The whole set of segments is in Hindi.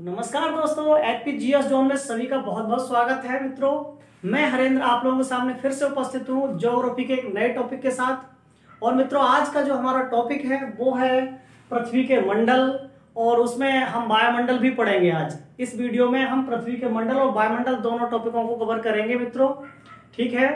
नमस्कार दोस्तों, एचपीजीएस जोन में सभी का बहुत बहुत स्वागत है। मित्रों, मैं हरेंद्र आप लोगों के सामने फिर से उपस्थित हूँ ज्योग्राफी के एक नए टॉपिक के साथ। और मित्रों, आज का जो हमारा टॉपिक है वो है पृथ्वी के मंडल, और उसमें हम वायुमंडल भी पढ़ेंगे। आज इस वीडियो में हम पृथ्वी के मंडल और वायुमंडल दोनों टॉपिकों को कवर करेंगे मित्रों, ठीक है।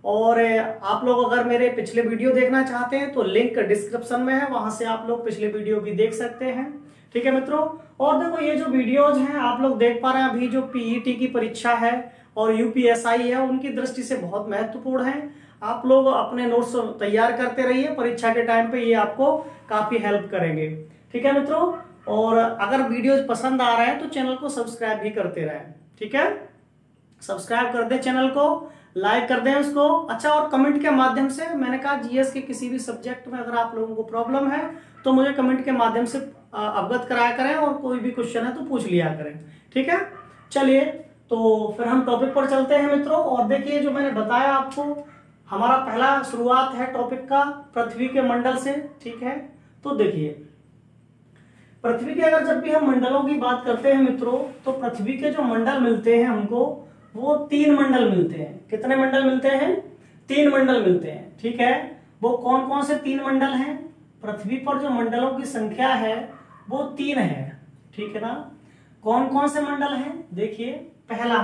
और आप लोग अगर मेरे पिछले वीडियो देखना चाहते हैं तो लिंक डिस्क्रिप्शन में है, वहां से आप लोग पिछले वीडियो भी देख सकते हैं, ठीक है मित्रों। और देखो, ये जो वीडियोज हैं आप लोग देख पा रहे हैं, अभी जो पीईटी की परीक्षा है और यूपीएसआई है उनकी दृष्टि से बहुत महत्वपूर्ण है। आप लोग अपने नोट्स तैयार करते रहिए, परीक्षा के टाइम पे ये आपको काफी हेल्प करेंगे, ठीक है मित्रों। और अगर वीडियोज पसंद आ रहे हैं तो चैनल को सब्सक्राइब भी करते रहें, ठीक है। सब्सक्राइब कर दें चैनल को, लाइक कर दें उसको। अच्छा, और कमेंट के माध्यम से, मैंने कहा जीएस के किसी भी सब्जेक्ट में अगर आप लोगों को प्रॉब्लम है तो मुझे कमेंट के माध्यम से अवगत कराया करें, और कोई भी क्वेश्चन है तो पूछ लिया करें, ठीक है। चलिए, तो फिर हम टॉपिक पर चलते हैं मित्रों। और देखिए, जो मैंने बताया आपको, हमारा पहला शुरुआत है टॉपिक का पृथ्वी के मंडल से, ठीक है। तो देखिए, पृथ्वी के अगर जब भी हम मंडलों की बात करते हैं मित्रों, तो पृथ्वी के जो मंडल मिलते हैं हमको, वो 3 मंडल मिलते हैं। कितने मंडल मिलते हैं? 3 मंडल मिलते हैं, ठीक है। वो कौन कौन से 3 मंडल हैं? पृथ्वी पर जो मंडलों की संख्या है वो 3 है, ठीक है ना। कौन कौन से मंडल हैं? देखिए, पहला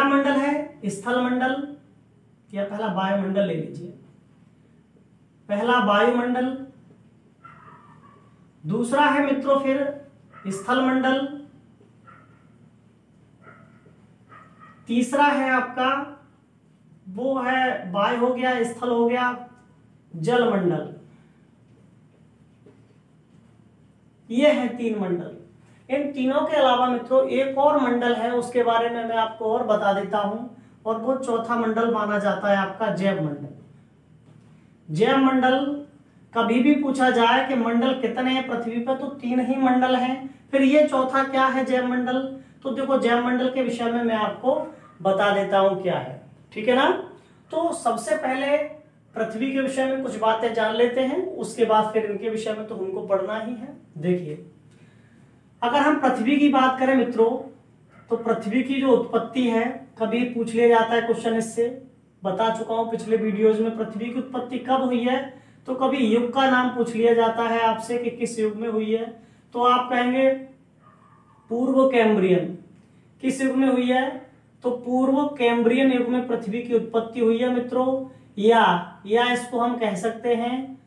मंडल है स्थल मंडल, या पहला वायुमंडल ले लीजिए, पहला वायुमंडल। दूसरा है मित्रों फिर स्थल मंडल। तीसरा है आपका, वो है वायु हो गया, स्थल हो गया, जल मंडल। ये है 3 मंडल। इन तीनों के अलावा मित्रों एक और मंडल है, उसके बारे में मैं आपको और बता देता हूं, और वो चौथा मंडल माना जाता है आपका जैव मंडल। जैव मंडल कभी भी पूछा जाए कि मंडल कितने हैं पृथ्वी पर, तो 3 ही मंडल हैं। फिर ये चौथा क्या है, जैव मंडल। तो देखो, जैव मंडल के विषय में मैं आपको बता देता हूं क्या है, ठीक है ना। तो सबसे पहले पृथ्वी के विषय में कुछ बातें जान लेते हैं, उसके बाद फिर इनके विषय में तो हमको पढ़ना ही है। देखिए, अगर हम पृथ्वी की बात करें मित्रों, तो पृथ्वी की जो उत्पत्ति है, कभी पूछ लिया जाता है क्वेश्चन, इससे बता चुका हूं पिछले वीडियोज में। पृथ्वी की उत्पत्ति कब हुई है, तो कभी युग का नाम पूछ लिया जाता है आपसे कि किस युग में हुई है, तो आप कहेंगे पूर्व कैम्ब्रियन। किस युग में हुई है? तो पूर्व कैम्ब्रियन युग में पृथ्वी की उत्पत्ति हुई है मित्रों। या इसको हम कह सकते हैं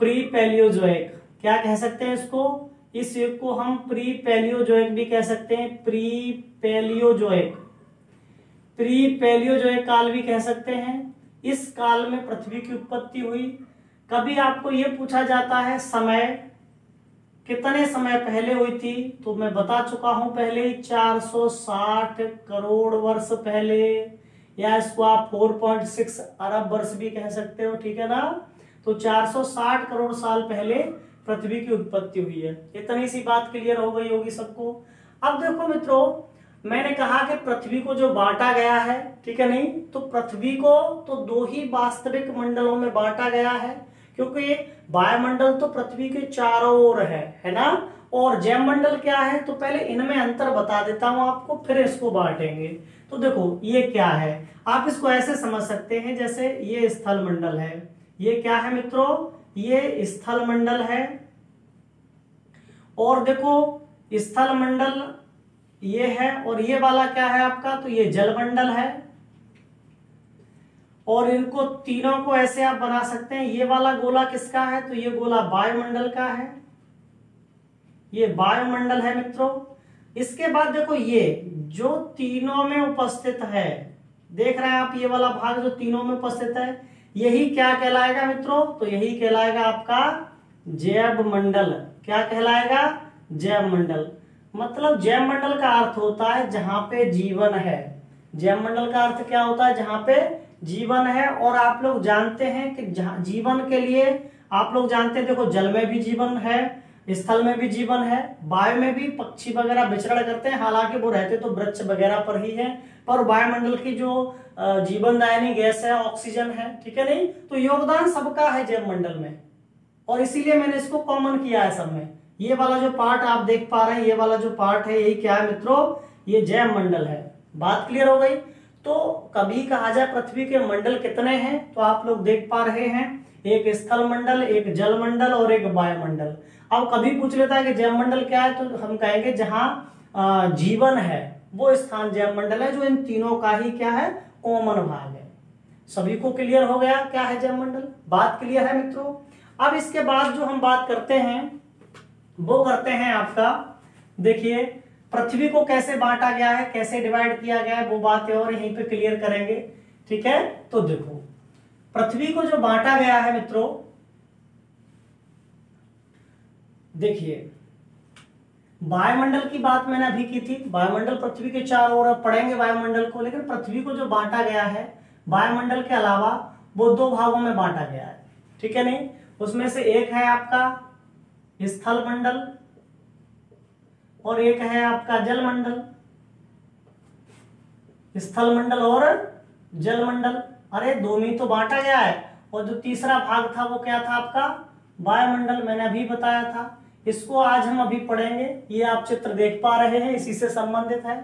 प्री पैलियोजोइक। क्या कह सकते हैं इसको? इस युग को हम प्री पैलियोजोइक भी कह सकते हैं, प्री पैलियोजोइक काल भी कह सकते हैं। इस काल में पृथ्वी की उत्पत्ति हुई। कभी आपको यह पूछा जाता है समय, कितने समय पहले हुई थी, तो मैं बता चुका हूं पहले, 460 करोड़ वर्ष पहले, या इसको आप 4.6 अरब वर्ष भी कह सकते हो, ठीक है ना। तो 460 करोड़ साल पहले पृथ्वी की उत्पत्ति हुई है। इतनी सी बात क्लियर हो गई होगी सबको। अब देखो मित्रों, मैंने कहा कि पृथ्वी को जो बांटा गया है, ठीक है नहीं, तो पृथ्वी को तो 2 ही वास्तविक मंडलों में बांटा गया है, क्योंकि वायुमंडल तो पृथ्वी के चारों ओर है ना। और जैव मंडल क्या है, तो पहले इनमें अंतर बता देता हूं आपको, फिर इसको बांटेंगे। तो देखो, ये क्या है, आप इसको ऐसे समझ सकते हैं, जैसे ये स्थल मंडल है। ये क्या है मित्रों? ये स्थल मंडल है। और देखो, स्थल मंडल ये है, और ये वाला क्या है आपका, तो ये जल मंडल है। और इनको तीनों को ऐसे आप बना सकते हैं। ये वाला गोला किसका है, तो ये गोला वायुमंडल का है, ये वायुमंडल है मित्रों। इसके बाद देखो, ये जो तीनों में उपस्थित है, देख रहे हैं आप, ये वाला भाग जो तीनों में उपस्थित है, यही क्या कहलाएगा मित्रों, तो यही कहलाएगा आपका जैव मंडल। क्या कहलाएगा? जैव मंडल। मतलब जैव मंडल का अर्थ होता है जहां पे जीवन है। जैव मंडल का अर्थ क्या होता है? जहां पे जीवन है। और आप लोग जानते हैं कि जीवन के लिए आप लोग जानते हैं, देखो, जल में भी जीवन है, स्थल में भी जीवन है, वायु में भी पक्षी वगैरह विचरण करते हैं, हालांकि वो रहते तो वृक्ष वगैरह पर ही है, पर वायुमंडल की जो जीवनदायिनी गैस है ऑक्सीजन है, ठीक है नहीं। तो योगदान सबका है जैव मंडल में, और इसीलिए मैंने इसको कॉमन किया है सब में। ये वाला जो पार्ट आप देख पा रहे हैं, ये वाला जो पार्ट है यही क्या है मित्रों, ये जैव मंडल है। बात क्लियर हो गई। तो कभी कहा जाए पृथ्वी के मंडल कितने हैं, तो आप लोग देख पा रहे हैं, एक स्थल मंडल, एक जल मंडल और एक वायुमंडल। अब कभी पूछ लेता है कि जैव मंडल क्या है, तो हम कहेंगे जहां जीवन है वो स्थान जैव मंडल है, जो इन तीनों का ही क्या है, कॉमन भाग है। सभी को क्लियर हो गया क्या है जैव मंडल? बात क्लियर है मित्रों। अब इसके बाद जो हम बात करते हैं वो करते हैं आपका, देखिए पृथ्वी को कैसे बांटा गया है, कैसे डिवाइड किया गया है, वो बात और यहीं पे क्लियर करेंगे। ठीक है, तो देखो पृथ्वी को जो बांटा गया है मित्रों, देखिए वायुमंडल की बात मैंने अभी की थी, वायुमंडल पृथ्वी के चारों ओर, पढ़ेंगे वायुमंडल को, लेकिन पृथ्वी को जो बांटा गया है वायुमंडल के अलावा वो दो भागों में बांटा गया है। ठीक है नहीं, उसमें से एक है आपका स्थल मंडल और एक है आपका जल मंडल। स्थल मंडल और जल मंडल, अरे दो में तो बांटा गया है, और जो तीसरा भाग था वो क्या था आपका, वायुमंडल, मैंने अभी बताया था। इसको आज हम अभी पढ़ेंगे, ये आप चित्र देख पा रहे हैं, इसी से संबंधित है।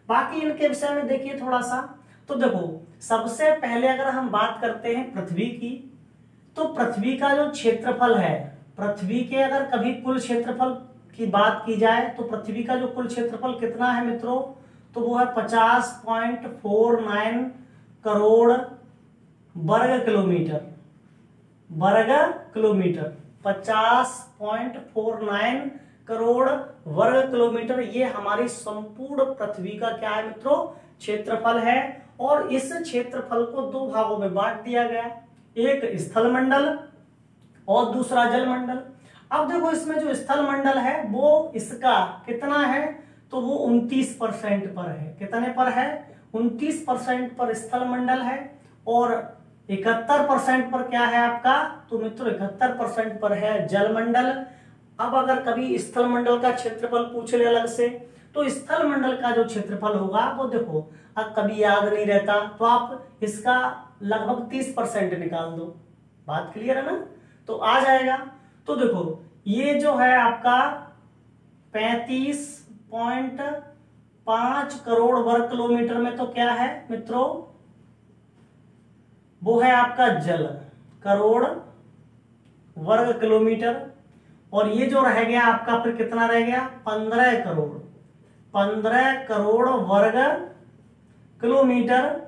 बाकी इनके विषय में देखिए थोड़ा सा, तो देखो सबसे पहले अगर हम बात करते हैं पृथ्वी की, तो पृथ्वी का जो क्षेत्रफल है, पृथ्वी के अगर कभी कुल क्षेत्रफल की बात की जाए तो पृथ्वी का जो कुल क्षेत्रफल कितना है मित्रों, तो वो है 50.49 करोड़ वर्ग किलोमीटर। वर्ग किलोमीटर 50.49 करोड़ वर्ग किलोमीटर, ये हमारी संपूर्ण पृथ्वी का क्या है मित्रों, क्षेत्रफल है। और इस क्षेत्रफल को दो भागों में बांट दिया गया, एक स्थल मंडल और दूसरा जल मंडल। अब देखो इसमें जो स्थल मंडल है वो इसका कितना है, तो वो 29% पर है। कितने पर है, 29% पर स्थल मंडल है, और 71% पर क्या है आपका, तो मित्रों 71% पर है जल मंडल। अब अगर कभी स्थल मंडल का क्षेत्रफल पूछ ले अलग से, तो स्थल मंडल का जो क्षेत्रफल होगा वो देखो, अब कभी याद नहीं रहता तो आप इसका लगभग 30% निकाल दो। बात क्लियर है ना, तो आ जाएगा। तो देखो ये जो है आपका 35.5 करोड़ वर्ग किलोमीटर में तो क्या है मित्रों, वो है आपका जल, करोड़ वर्ग किलोमीटर। और ये जो रह गया आपका फिर कितना रह गया, 15 करोड़ वर्ग किलोमीटर,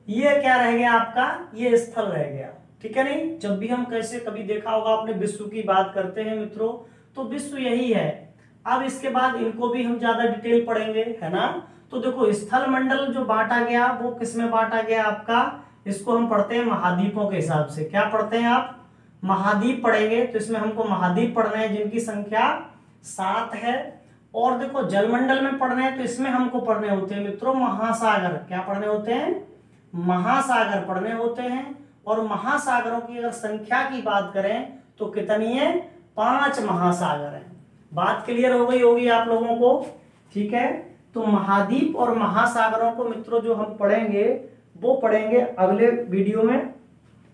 ये क्या रह गया आपका, ये स्थल रह गया। ठीक है नहीं, जब भी हम कैसे कभी देखा होगा आपने विश्व की बात करते हैं मित्रों, तो विश्व यही है। अब इसके बाद इनको भी हम ज्यादा डिटेल पढ़ेंगे, है ना। तो देखो स्थल मंडल जो बांटा गया वो किस में बांटा गया आपका, इसको हम पढ़ते हैं महाद्वीपों के हिसाब से। क्या पढ़ते हैं आप, महाद्वीप पढ़ेंगे। तो इसमें हमको महाद्वीप पढ़ने हैं जिनकी संख्या 7 है। और देखो जलमंडल में पढ़ने हैं तो इसमें हमको पढ़ने होते हैं मित्रों महासागर। क्या पढ़ने होते हैं, महासागर पढ़ने होते हैं। और महासागरों की अगर संख्या की बात करें तो कितनी है, 5 महासागर हैं। बात क्लियर हो गई होगी आप लोगों को, ठीक है। तो महाद्वीप और महासागरों को मित्रों जो हम पढ़ेंगे वो पढ़ेंगे अगले वीडियो में।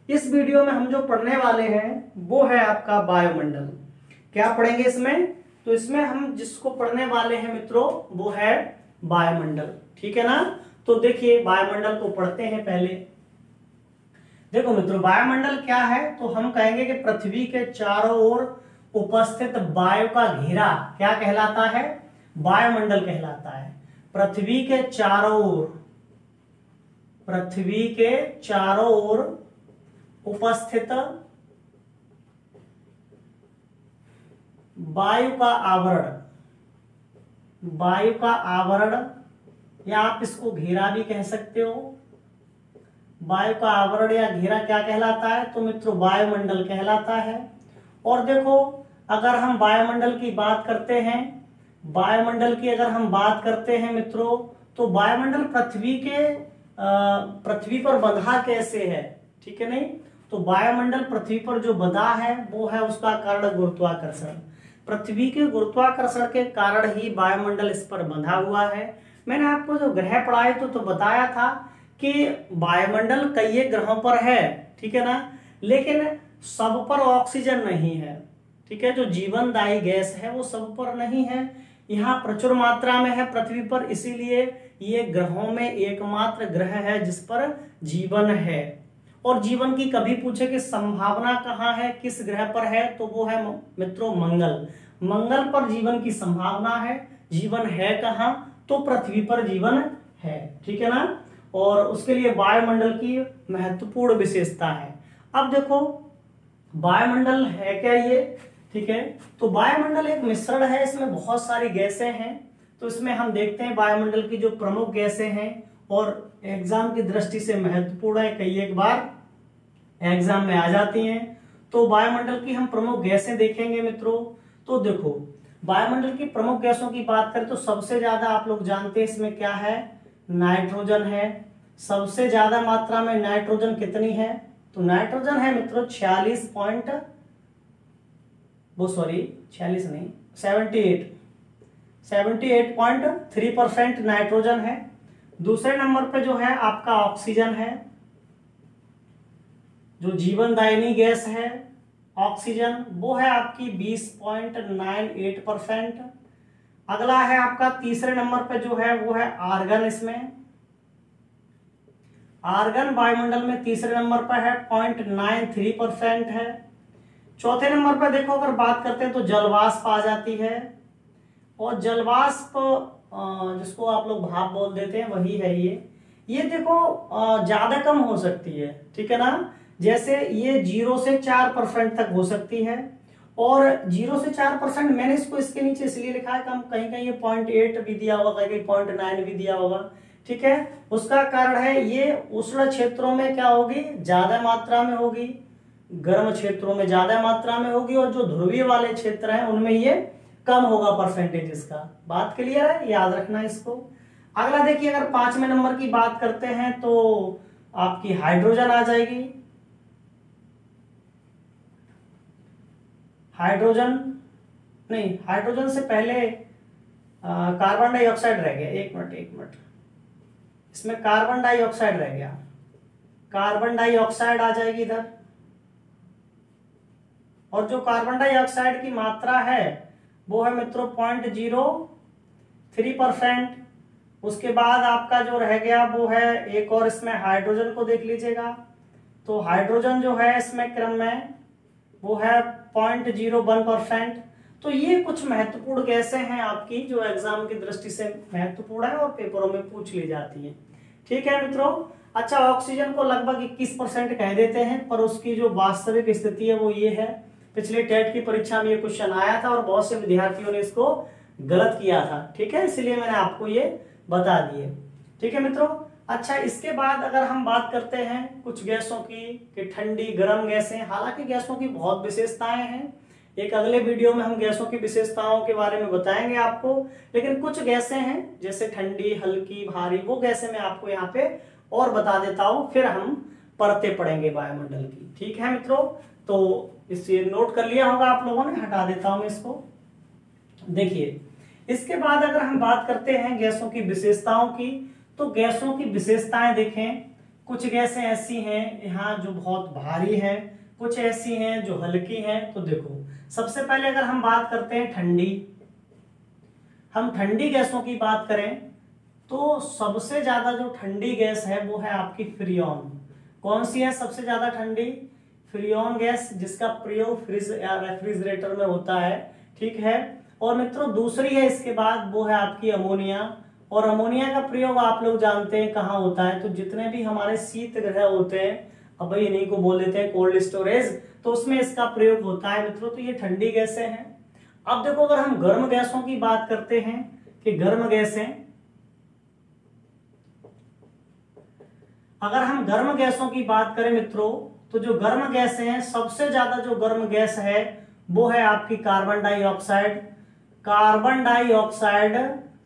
इस वीडियो में हम जो पढ़ने वाले हैं वो है आपका वायुमंडल। क्या पढ़ेंगे इसमें, तो इसमें हम जिसको पढ़ने वाले हैं मित्रों वो है वायुमंडल, ठीक है ना। तो देखिए वायुमंडल को पढ़ते हैं पहले। देखो मित्रों वायुमंडल क्या है, तो हम कहेंगे कि पृथ्वी के चारों ओर उपस्थित वायु का घेरा क्या कहलाता है, वायुमंडल कहलाता है। पृथ्वी के चारों ओर उपस्थित वायु का आवरण, या आप इसको घेरा भी कह सकते हो। वायु का आवरण या घेरा क्या कहलाता है, तो मित्रों वायुमंडल कहलाता है। और देखो अगर हम वायुमंडल की बात करते हैं, मित्रों, तो वायुमंडल पृथ्वी पर बंधा कैसे है, ठीक है नहीं। तो वायुमंडल पृथ्वी पर जो बंधा है वो है उसका कारण गुरुत्वाकर्षण। पृथ्वी के गुरुत्वाकर्षण के कारण ही वायुमंडल इस पर बंधा हुआ है। मैंने आपको जो ग्रह पढ़ाए तो बताया था कि वायुमंडल कई ग्रहों पर है, ठीक है ना, लेकिन सब पर ऑक्सीजन नहीं है। ठीक है, जो जीवनदायी गैस है वो सब पर नहीं है, यहाँ प्रचुर मात्रा में है पृथ्वी पर, इसीलिए ये ग्रहों में एकमात्र ग्रह है जिस पर जीवन है। और जीवन की कभी पूछे कि संभावना कहाँ है, किस ग्रह पर है, तो वो है मित्रों मंगल। मंगल पर जीवन की संभावना है। जीवन है कहाँ, तो पृथ्वी पर जीवन है, ठीक है ना। और उसके लिए वायुमंडल की महत्वपूर्ण विशेषता है। अब देखो वायुमंडल है क्या ये, ठीक है, तो वायुमंडल एक मिश्रण है, इसमें बहुत सारी गैसें हैं। तो इसमें हम देखते हैं वायुमंडल की जो प्रमुख गैसें हैं और एग्जाम की दृष्टि से महत्वपूर्ण है, कई एक बार एग्जाम में आ जाती हैं। तो वायुमंडल की हम प्रमुख गैसें देखेंगे मित्रों। तो देखो वायुमंडल की प्रमुख गैसों की बात करें तो सबसे ज्यादा आप लोग जानते हैं इसमें क्या है, नाइट्रोजन है। सबसे ज्यादा मात्रा में नाइट्रोजन कितनी है, तो नाइट्रोजन है मित्रों 78.3% नाइट्रोजन है। दूसरे नंबर पे जो है आपका ऑक्सीजन है, जो जीवनदायिनी गैस है ऑक्सीजन, वो है आपकी 20.98%। अगला है आपका तीसरे नंबर पे जो है वो है आर्गन। इसमें आर्गन वायुमंडल में तीसरे नंबर पर है 0.93% है। चौथे नंबर पर देखो अगर बात करते हैं तो जलवाष्प आ जाती है, और जलवाष्प जिसको आप लोग भाप बोल देते हैं वही है ये देखो ज्यादा कम हो सकती है, ठीक है ना। जैसे ये 0 से 4% तक हो सकती है, और 0 से 4% मैंने इसको इसके नीचे इसलिए लिखा है, कम कहीं कहीं ये 0.8 भी दिया होगा, कहीं कहीं 0.9 भी दिया होगा, ठीक है। उसका कारण है ये उष्ण क्षेत्रों में क्या होगी, ज्यादा मात्रा में होगी, गर्म क्षेत्रों में ज्यादा मात्रा में होगी, और जो ध्रुवीय वाले क्षेत्र हैं उनमें ये कम होगा परसेंटेज इसका। बात क्लियर है, याद रखना इसको। अगला देखिए अगर 5वें नंबर की बात करते हैं तो आपकी हाइड्रोजन आ जाएगी। हाइड्रोजन से पहले कार्बन डाइऑक्साइड रह गया। एक मिनट, इसमें कार्बन डाइऑक्साइड रह गया, कार्बन डाइऑक्साइड आ जाएगी इधर। और जो कार्बन डाइऑक्साइड की मात्रा है वो है मित्रों 0.03%। उसके बाद आपका जो रह गया वो है एक और, इसमें हाइड्रोजन को देख लीजिएगा। तो हाइड्रोजन जो है इसमें क्रम में वो है 0.01%। तो ये कुछ महत्वपूर्ण गैसें हैं आपकी जो एग्जाम की दृष्टि से महत्वपूर्ण है और पेपरों में पूछ ली जाती है, ठीक है मित्रों। अच्छा, ऑक्सीजन को लगभग 21% कह देते हैं, पर उसकी जो वास्तविक स्थिति है वो ये है। पिछले टेट की परीक्षा में ये क्वेश्चन आया था और बहुत से विद्यार्थियों ने इसको गलत किया था, ठीक है, इसलिए मैंने आपको ये बता दिए, ठीक है मित्रों। अच्छा, इसके बाद अगर हम बात करते हैं कुछ गैसों की कि ठंडी गर्म गैसें, हालांकि गैसों की बहुत विशेषताएं हैं, एक अगले वीडियो में हम गैसों की विशेषताओं के बारे में बताएंगे आपको, लेकिन कुछ गैसें हैं जैसे ठंडी, हल्की, भारी, वो गैसें मैं आपको यहाँ पे और बता देता हूं, फिर हम परतें पढ़ेंगे वायुमंडल की, ठीक है मित्रों। तो इसे नोट कर लिया होगा आप लोगों ने, हटा देता हूं इसको। देखिए इसके बाद अगर हम बात करते हैं गैसों की विशेषताओं की, तो गैसों की विशेषताएं देखें। कुछ गैसें ऐसी हैं यहाँ जो बहुत भारी है, कुछ ऐसी हैं जो हल्की हैं। तो देखो सबसे पहले अगर हम बात करते हैं ठंडी, हम ठंडी गैसों की बात करें तो सबसे ज्यादा जो ठंडी गैस है वो है आपकी फ्रीऑन। कौन सी है सबसे ज्यादा ठंडी? फ्रीऑन गैस, जिसका प्रयोग फ्रिज या रेफ्रिजरेटर में होता है, ठीक है। और मित्रों दूसरी है इसके बाद वो है आपकी अमोनिया, और अमोनिया का प्रयोग आप लोग जानते हैं कहाँ होता है, तो जितने भी हमारे शीत गृह होते हैं, अब भाई इन्हीं को बोल देते हैं कोल्ड स्टोरेज, तो उसमें इसका प्रयोग होता है मित्रों। तो ये ठंडी गैसें हैं। अब देखो अगर हम गर्म गैसों की बात करते हैं कि गर्म गैसें, अगर हम गर्म गैसों की बात करें मित्रों, तो जो गर्म गैसें हैं सबसे ज्यादा जो गर्म गैस है वो है आपकी कार्बन डाइऑक्साइड। कार्बन डाइऑक्साइड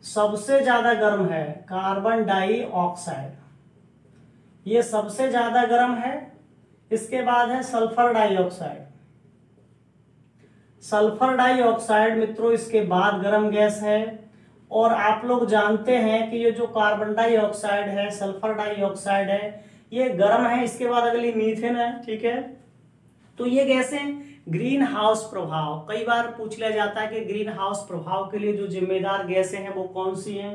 सबसे ज्यादा गर्म है, कार्बन डाइऑक्साइड ये सबसे ज्यादा गर्म है। इसके बाद है सल्फर डाइऑक्साइड। सल्फर डाइऑक्साइड मित्रों इसके बाद गर्म गैस है। और आप लोग जानते हैं कि ये जो कार्बन डाइऑक्साइड है, सल्फर डाइऑक्साइड है, ये गर्म है। इसके बाद अगली मीथेन है, ठीक है। तो ये गैसें ग्रीन हाउस प्रभाव, कई बार पूछ लिया जाता है कि ग्रीन हाउस प्रभाव के लिए जो जिम्मेदार गैसें हैं वो कौन सी हैं,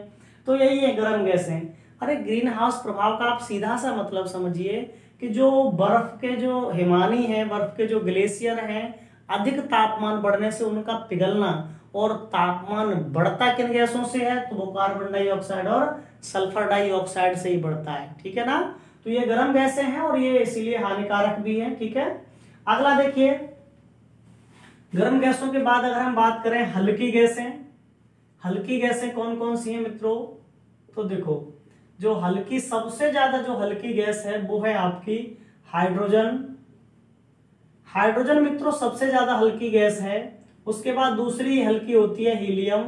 तो यही है गर्म गैसें। अरे ग्रीन हाउस प्रभाव का आप सीधा सा मतलब समझिए कि जो बर्फ के जो हिमानी है, बर्फ के जो ग्लेशियर हैं, अधिक तापमान बढ़ने से उनका पिघलना, और तापमान बढ़ता किन गैसों से है, तो वो कार्बन डाइऑक्साइड और सल्फर डाइऑक्साइड से ही बढ़ता है, ठीक है ना। तो ये गर्म गैसें हैं और ये इसीलिए हानिकारक भी है, ठीक है। अगला देखिए, गर्म गैसों के बाद अगर हम बात करें हल्की गैसें, हल्की गैसें कौन कौन सी हैं मित्रों, तो देखो जो हल्की, सबसे ज्यादा जो हल्की गैस है वो है आपकी हाइड्रोजन। हाइड्रोजन मित्रों सबसे ज्यादा हल्की गैस है। उसके बाद दूसरी हल्की होती है हीलियम,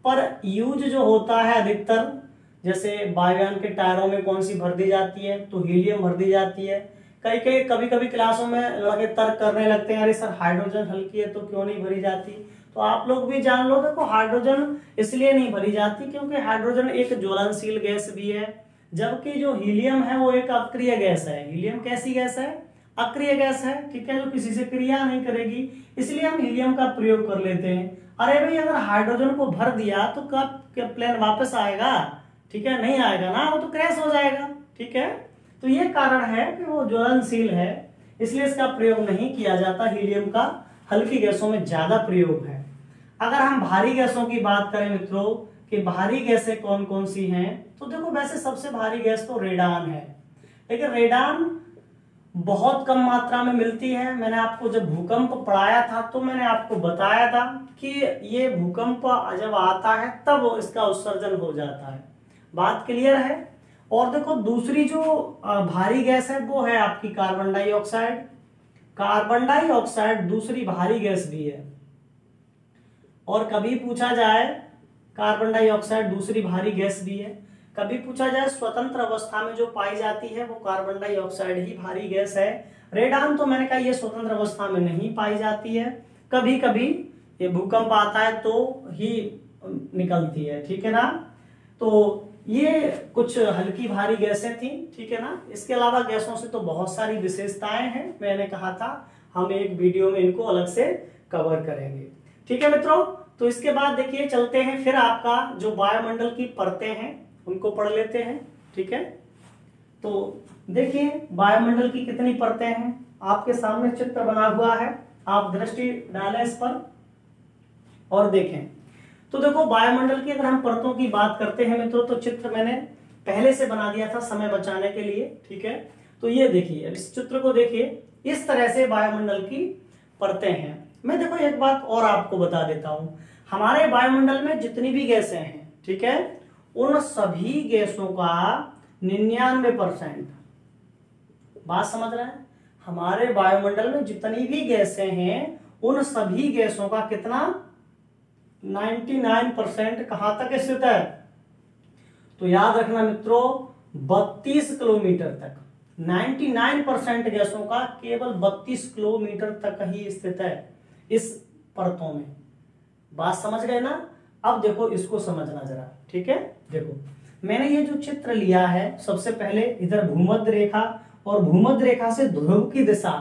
पर यूज जो होता है अधिकतर, जैसे वायुयान के टायरों में कौन सी भर दी जाती है, तो हीलियम भर दी जाती है। कभी कभी क्लासों में लड़के तर्क करने लगते हैं, अरे सर हाइड्रोजन हल्की है तो क्यों नहीं भरी जाती, तो आप लोग भी जान लो, देखो हाइड्रोजन इसलिए नहीं भरी जाती क्योंकि हाइड्रोजन एक ज्वलनशील गैस भी है, जबकि जो हीलियम है वो एक अक्रिय गैस है। हीलियम कैसी गैस है, अक्रिय गैस है, ठीक है, जो किसी से क्रिया नहीं करेगी, इसलिए हम हीलियम का प्रयोग कर लेते हैं। अरे भाई अगर हाइड्रोजन को भर दिया तो कब प्लेन वापस आएगा, ठीक है, नहीं आएगा ना, वो तो क्रैश हो जाएगा, ठीक है। तो ये कारण है कि वो ज्वलनशील है, इसलिए इसका प्रयोग नहीं किया जाता, हीलियम का हल्की गैसों में ज्यादा प्रयोग है। अगर हम भारी गैसों की बात करें मित्रों कि भारी गैसें कौन कौन सी हैं, तो देखो वैसे सबसे भारी गैस तो रेडान है, लेकिन रेडान बहुत कम मात्रा में मिलती है। मैंने आपको जब भूकंप पढ़ाया था तो मैंने आपको बताया था कि ये भूकंप जब आता है तब इसका उत्सर्जन हो जाता है, बात क्लियर है। और देखो दूसरी जो भारी गैस है वो है आपकी कार्बन डाइऑक्साइड। कार्बन डाइऑक्साइड दूसरी भारी गैस भी है, और कभी पूछा जाए कार्बन डाइऑक्साइड दूसरी भारी गैस भी है, कभी पूछा जाए स्वतंत्र अवस्था में जो पाई जाती है वो कार्बन डाइऑक्साइड ही भारी गैस है। रेडान तो मैंने कहा ये स्वतंत्र अवस्था में नहीं पाई जाती है, कभी कभी ये भूकंप आता है तो ही निकलती है, ठीक है ना। तो ये कुछ हल्की भारी गैसें थी, ठीक है ना। इसके अलावा गैसों से तो बहुत सारी विशेषताएं हैं, मैंने कहा था हम एक वीडियो में इनको अलग से कवर करेंगे, ठीक है मित्रों। तो इसके बाद देखिए चलते हैं फिर आपका जो वायुमंडल की परतें हैं उनको पढ़ लेते हैं, ठीक है। तो देखिए वायुमंडल की कितनी परतें हैं, आपके सामने चित्र बना हुआ है, आप दृष्टि डालें इस पर और देखें। तो देखो वायुमंडल की अगर हम परतों की बात करते हैं मित्रों, तो चित्र मैंने पहले से बना दिया था समय बचाने के लिए, ठीक है। तो ये देखिए, इस चित्र को देखिए, इस तरह से वायुमंडल की परतें हैं। मैं देखो एक बात और आपको बता देता हूं, हमारे वायुमंडल में जितनी भी गैसें हैं, ठीक है, उन सभी गैसों का 99%, बात समझ रहे हैं, हमारे वायुमंडल में जितनी भी गैसें हैं उन सभी गैसों का कितना 99% कहां तक स्थित है, तो याद रखना मित्रों 32 किलोमीटर तक। 99% गैसों का केवल 32 किलोमीटर तक ही स्थित है इस परतों में, बात समझ गए ना। अब देखो इसको समझना जरा, ठीक है। देखो मैंने ये जो चित्र लिया है, सबसे पहले इधर भूमध्य रेखा और भूमध्य रेखा से ध्रुव की दिशा,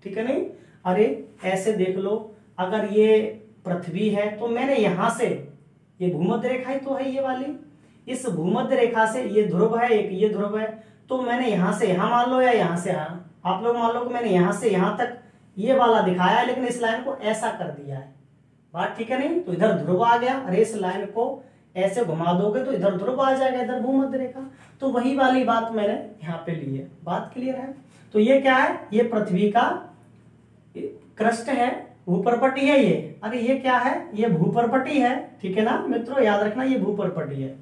ठीक है नहीं, अरे ऐसे देख लो, अगर ये पृथ्वी है तो मैंने यहां से, ये भूमध्य रेखा ही तो है ये वाली, इस भूमध्य रेखा से ये ध्रुव है, एक ये ध्रुव है, तो मैंने यहां से यहां मान लो या यहां से यहां, आप लोग मान लो कि मैंने यहां से यहां तक ये वाला दिखाया है, लेकिन इस लाइन को ऐसा कर दिया है, बात ठीक है नहीं। तो इधर ध्रुव आ गया, अरे इस लाइन को ऐसे घुमा दोगे तो इधर ध्रुव आ जाएगा, इधर भूमध्य रेखा, तो वही वाली बात मैंने यहाँ पे ली है, बात क्लियर है। तो ये क्या है, ये पृथ्वी का क्रस्ट है, भूपर्पटी है ये, अरे ये क्या है, ये भूपर्पटी है, ठीक है ना मित्रों, याद रखना ये भूपर्पटी है।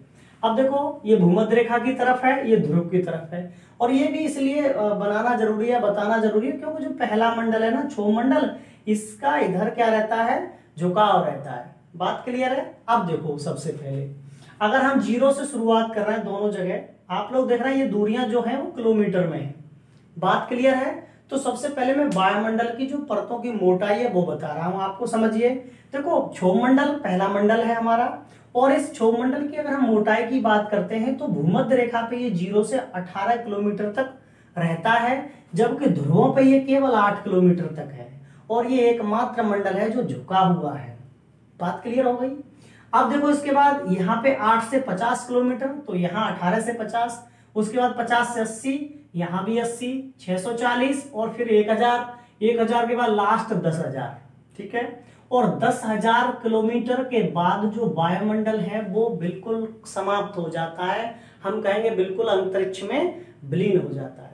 अब देखो ये भूमध्य रेखा की तरफ है, ये ध्रुव की तरफ है, और ये भी इसलिए बनाना जरूरी है, बताना जरूरी है, क्योंकि जो पहला मंडल है ना, क्षोमंडल, इसका इधर क्या रहता है, झुकाव रहता है, बात क्लियर है। अब देखो सबसे पहले अगर हम 0 से शुरुआत कर रहे हैं दोनों जगह, आप लोग देख रहे हैं ये दूरियां जो है वो किलोमीटर में है, बात क्लियर है। तो सबसे पहले मैं वायुमंडल की जो परतों की मोटाई है वो बता रहा हूं आपको, समझिए। देखो क्षोभमंडल पहला मंडल है हमारा, और इस क्षोभमंडल की अगर हम मोटाई की बात करते हैं तो भूमध्य रेखा पे ये 0 से 18 किलोमीटर तक रहता है, जबकि ध्रुवों पे ये केवल 8 किलोमीटर तक है और ये एकमात्र मंडल है जो झुका हुआ है। बात क्लियर हो गई। अब देखो इसके बाद यहाँ पे 8 से 50 किलोमीटर, तो यहाँ 18 से 50, उसके बाद 50 से 80, यहाँ भी 80, 640 और फिर 1000, 1000 के बाद लास्ट 10,000। ठीक है, और 10,000 किलोमीटर के बाद जो वायुमंडल है वो बिल्कुल समाप्त हो जाता है, हम कहेंगे बिल्कुल अंतरिक्ष में विलीन हो जाता है।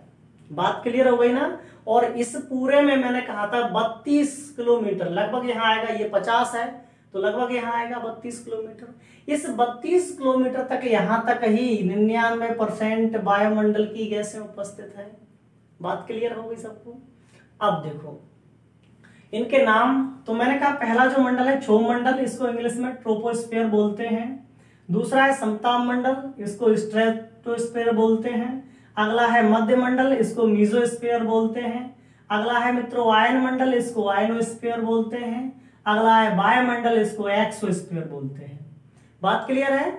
बात क्लियर हो गई ना। और इस पूरे में मैंने कहा था 32 किलोमीटर लगभग यहाँ आएगा, ये 50 है तो लगभग यहाँ आएगा 32 किलोमीटर। इस 32 किलोमीटर तक यहाँ तक ही 99% वायुमंडल की गैसें उपस्थित है। बात क्लियर हो गई सबको। अब देखो इनके नाम, तो मैंने कहा पहला जो मंडल है क्षोभ मंडल, इसको इंग्लिश में ट्रोपोस्फीयर बोलते हैं। दूसरा है समताप मंडल, इसको स्ट्रेटोस्फीयर बोलते हैं। अगला है मध्य मंडल, इसको मीजोस्फीयर बोलते हैं। अगला है मित्रों आयन मंडल, इसको आयनोस्फीयर बोलते हैं। अगला है वायुमंडल, इसको एक्सोस्फीयर बोलते हैं। बात क्लियर है।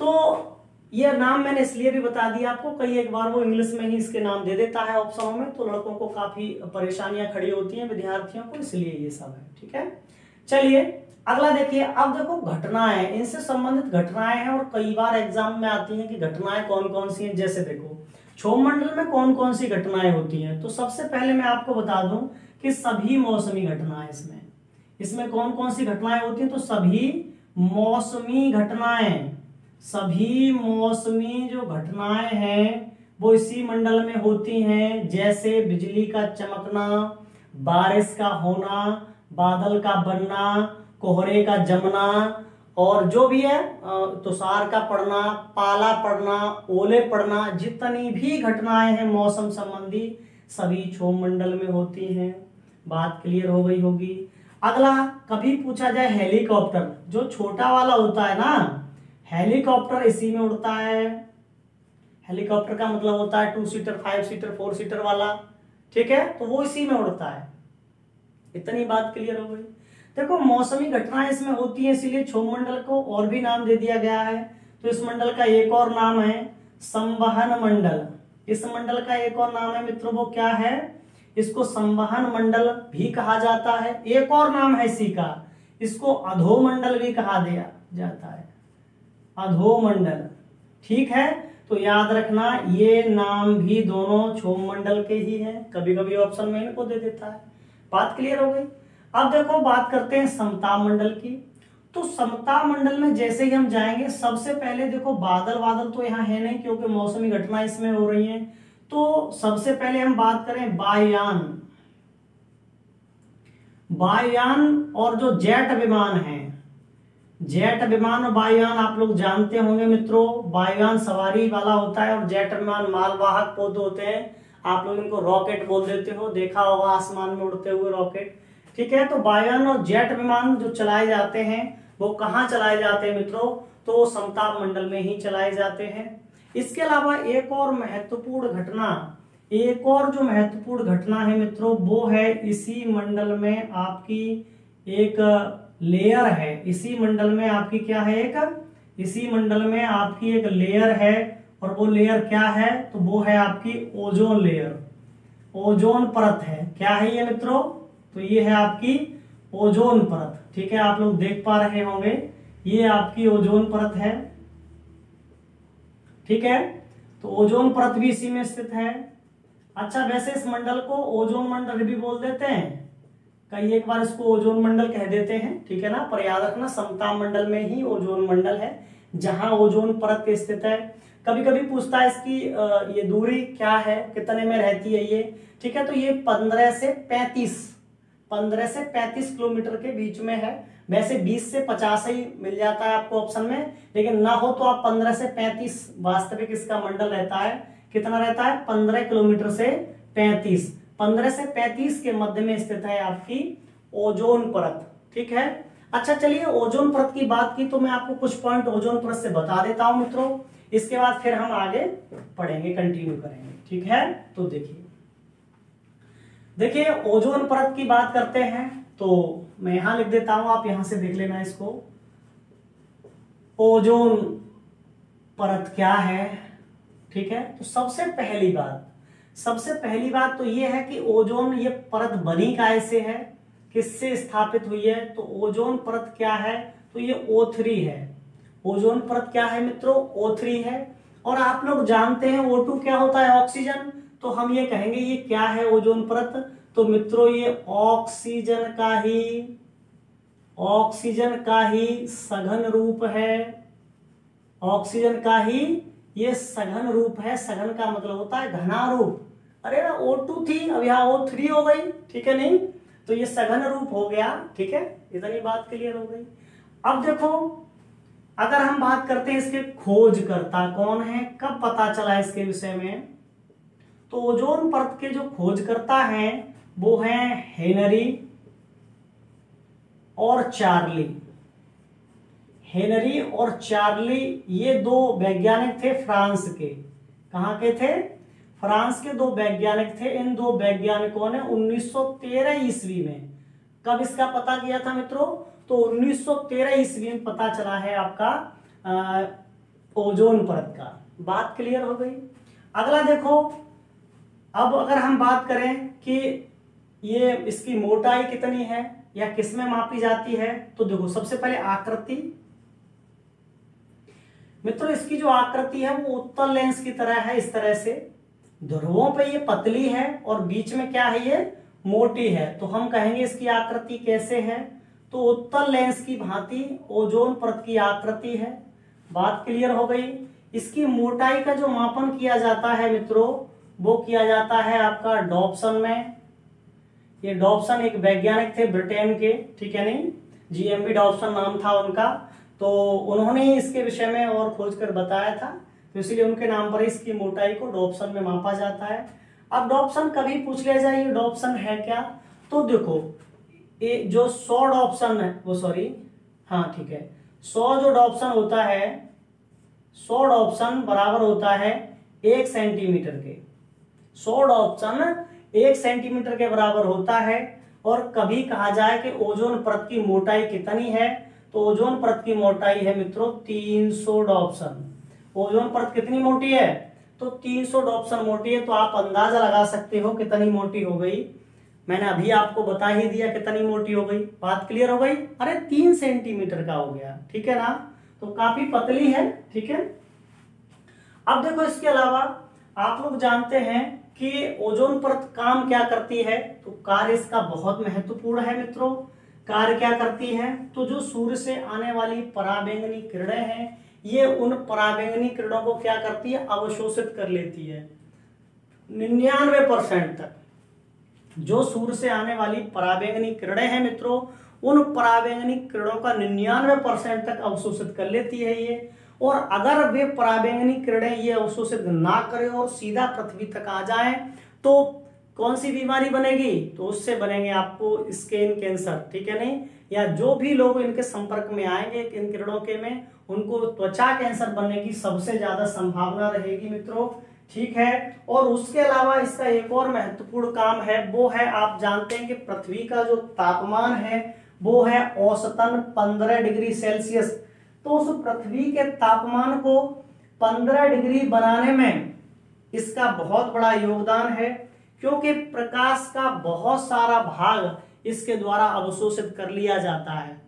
तो ये नाम मैंने इसलिए भी बता दिया आपको, कई एक बार वो इंग्लिश में ही इसके नाम दे देता है ऑप्शनों में, तो लड़कों को काफी परेशानियां खड़ी होती हैं विद्यार्थियों को, इसलिए ये सब है। ठीक है, चलिए अगला देखिए। अब देखो घटनाएं, इनसे संबंधित घटनाएं हैं और कई बार एग्जाम में आती हैं कि घटनाएं कौन कौन सी हैं। जैसे देखो क्षोभ मंडल में कौन कौन सी घटनाएं होती हैं, तो सबसे पहले मैं आपको बता दूं कि सभी मौसमी घटनाएं इसमें कौन कौन सी घटनाएं होती हैं, तो सभी मौसमी घटनाएं, सभी मौसमी जो घटनाएं हैं वो इसी मंडल में होती हैं। जैसे बिजली का चमकना, बारिश का होना, बादल का बनना, कोहरे का जमना, और जो भी है तुषार का पड़ना, पाला पड़ना, ओले पड़ना, जितनी भी घटनाएं हैं मौसम संबंधी सभी क्षोभ मंडल में होती हैं। बात क्लियर हो गई होगी। अगला कभी पूछा जाए हेलीकॉप्टर, जो छोटा वाला होता है ना, हेलीकॉप्टर इसी में उड़ता है। हेलीकॉप्टर का मतलब होता है 2 सीटर, 5 सीटर, 4 सीटर वाला। ठीक है, तो वो इसी में उड़ता है। इतनी बात क्लियर हो गई। देखो मौसमी घटनाएं इसमें होती है, इसीलिए क्षोभ मंडल को और भी नाम दे दिया गया है। तो इस मंडल का एक और नाम है संवहन मंडल। इस मंडल का एक और नाम है मित्रों, वो क्या है, इसको संवहन मंडल भी कहा जाता है। एक और नाम है इसी का, इसको अधोमंडल भी कहा दिया जाता है, अधोमंडल। ठीक है, तो याद रखना ये नाम भी दोनों क्षोभ मंडल के ही हैं, कभी कभी ऑप्शन में इनको दे देता है। बात क्लियर हो गई। अब देखो बात करते हैं समताप मंडल की। तो समताप मंडल में जैसे ही हम जाएंगे, सबसे पहले देखो बादल तो यहाँ है नहीं क्योंकि मौसमी घटनाएं इसमें हो रही हैं। तो सबसे पहले हम बात करें वायुयान और जो जेट विमान है, जेट विमान और वायुयान आप लोग जानते होंगे मित्रों। वायुयान सवारी वाला होता है और जेट विमान मालवाहक पौधे होते हैं। आप लोग इनको रॉकेट बोल देते हो, देखा होगा आसमान में उड़ते हुए रॉकेट। ठीक है, तो वायुयान और जेट विमान जो चलाए जाते हैं वो कहाँ चलाए जाते हैं मित्रों, तो समताप मंडल में ही चलाए जाते हैं। इसके अलावा एक और जो महत्वपूर्ण घटना है मित्रों, वो है इसी मंडल में आपकी एक लेयर है। इसी मंडल में आपकी क्या है, इसी मंडल में आपकी एक लेयर है, और वो लेयर क्या है, तो वो है आपकी ओजोन लेयर, ओजोन परत है। क्या है ये मित्रों, तो ये है आपकी ओजोन परत। ठीक है, आप लोग देख पा रहे होंगे, ये आपकी ओजोन परत है। ठीक है, तो ओजोन परत भी इसी में स्थित है। अच्छा, वैसे इस मंडल को ओजोन मंडल भी बोल देते हैं, कई एक बार इसको ओजोन मंडल कह देते हैं। ठीक है ना, पर याद रखना समताप मंडल में ही ओजोन मंडल है जहां ओजोन परत स्थित है। कभी कभी पूछता है इसकी ये दूरी क्या है, कितने में रहती है ये। ठीक है, तो ये 15 से 35 किलोमीटर के बीच में है। वैसे 20 से 50 ही मिल जाता है आपको ऑप्शन में, लेकिन ना हो तो आप 15 से 35 वास्तविक इसका मंडल रहता है। कितना रहता है, 15 किलोमीटर से 35, 15 से 35 के मध्य में स्थित है आपकी ओजोन परत। ठीक है, अच्छा चलिए ओजोन परत की बात की तो मैं आपको कुछ पॉइंट ओजोन परत से बता देता हूं मित्रों, इसके बाद फिर हम आगे पढ़ेंगे, कंटिन्यू करेंगे। ठीक है, तो देखिए ओजोन परत की बात करते हैं तो मैं यहां लिख देता हूं, आप यहां से देख लेना इसको। ओजोन परत क्या है, ठीक है, तो सबसे पहली बात सबसे पहली बात तो ये है कि ओजोन ये परत बनी कैसे है, किससे स्थापित हुई है। तो ओजोन परत क्या है, तो ये O3 है। ओजोन परत क्या है मित्रों, O3 है। और आप लोग जानते हैं O2 क्या होता है, ऑक्सीजन। तो हम ये कहेंगे ये क्या है ओजोन परत, तो मित्रों ये ऑक्सीजन का ही सघन रूप है। ऑक्सीजन का ही ये सघन रूप है। सघन का मतलब होता है घना रूप। अरे ना O2 थी, अब यहाँ O3 हो गई, ठीक है नहीं, तो ये सघन रूप हो गया। ठीक है, इतनी बात क्लियर हो गई। अब देखो, अगर हम बात करते हैं इसके खोजकर्ता कौन है, कब पता चला इसके विषय में, तो ओजोन परत के जो खोजकर्ता हैं वो हैं हेनरी और चार्ली। हेनरी और चार्ली ये दो वैज्ञानिक थे फ्रांस के। कहाँ के थे, फ्रांस के दो वैज्ञानिक थे। इन दो वैज्ञानिकों ने 1913 ईस्वी में, कब इसका पता किया था मित्रों, तो 1913 ईस्वी में पता चला है आपका ओजोन परत का। बात क्लियर हो गई। अगला देखो, अब अगर हम बात करें कि ये इसकी मोटाई कितनी है या किसमें मापी जाती है, तो देखो सबसे पहले आकृति। मित्रों इसकी जो आकृति है वो उत्तल लेंस की तरह है, इस तरह से ध्रुवों पे ये पतली है और बीच में क्या है, ये मोटी है। तो हम कहेंगे इसकी आकृति कैसे है, तो उत्तल लेंस की भांति ओजोन परत की आकृति है। बात क्लियर हो गई। इसकी मोटाई का जो मापन किया जाता है मित्रों, वो किया जाता है आपका डॉप्सन में। ये डॉप्सन एक वैज्ञानिक थे ब्रिटेन के, ठीक है नहीं, GMB डॉप्सन नाम था उनका। तो उन्होंने ही इसके विषय में और खोज कर बताया था, तो इसलिए उनके नाम पर इसकी मोटाई को डॉप्सन में मापा जाता है। अब डॉप्सन कभी पूछ लिया जाए ये डॉप्सन है क्या, तो देखो ये जो 100 डॉप्सन है वो, सॉरी हाँ ठीक है, 100 जो डॉप्सन होता है, 100 डॉप्सन बराबर होता है 1 सेंटीमीटर के। 100 डॉप्सन 1 सेंटीमीटर के बराबर होता है। और कभी कहा जाए कि ओजोन परत की मोटाई कितनी है, तो ओजोन परत की मोटाई है मित्रों 300 डॉप्सन। ओजोन परत कितनी मोटी है, तो 300 डॉप्सन मोटी है। तो आप अंदाजा लगा सकते हो कितनी मोटी हो गई। मैंने अभी आपको बता ही दिया कितनी मोटी हो गई। बात क्लियर हो गई। अरे 3 सेंटीमीटर का हो गया, ठीक है ना, तो काफी पतली है। ठीक है, अब देखो इसके अलावा आप लोग जानते हैं कि ओजोन परत काम क्या करती है, तो कार्य इसका बहुत महत्वपूर्ण है मित्रों। कार्य क्या करती है, तो जो सूर्य से आने वाली पराबैंगनी किरणें हैं, ये उन पराबैंगनी किरणों को क्या करती है, अवशोषित कर लेती है 99% तक। जो सूर्य से आने वाली पराबैंगनी किरणें हैं मित्रों, उन पराबैंगनी किरणों का 99% तक अवशोषित कर लेती है ये। और अगर वे पराबैंगनी किरणें ये अवशोषित ना करें और सीधा पृथ्वी तक आ जाएं, तो कौन सी बीमारी बनेगी, तो उससे बनेंगे आपको स्किन कैंसर, ठीक है नहीं, या जो भी लोग इनके संपर्क में आएंगे इन किरणों के में, उनको त्वचा कैंसर बनने की सबसे ज्यादा संभावना रहेगी मित्रों। ठीक है, और उसके अलावा इसका एक और महत्वपूर्ण काम है, वो है आप जानते हैं कि पृथ्वी का जो तापमान है वो है औसतन 15 डिग्री सेल्सियस। तो उस पृथ्वी के तापमान को 15 डिग्री बनाने में इसका बहुत बड़ा योगदान है, क्योंकि प्रकाश का बहुत सारा भाग इसके द्वारा अवशोषित कर लिया जाता है।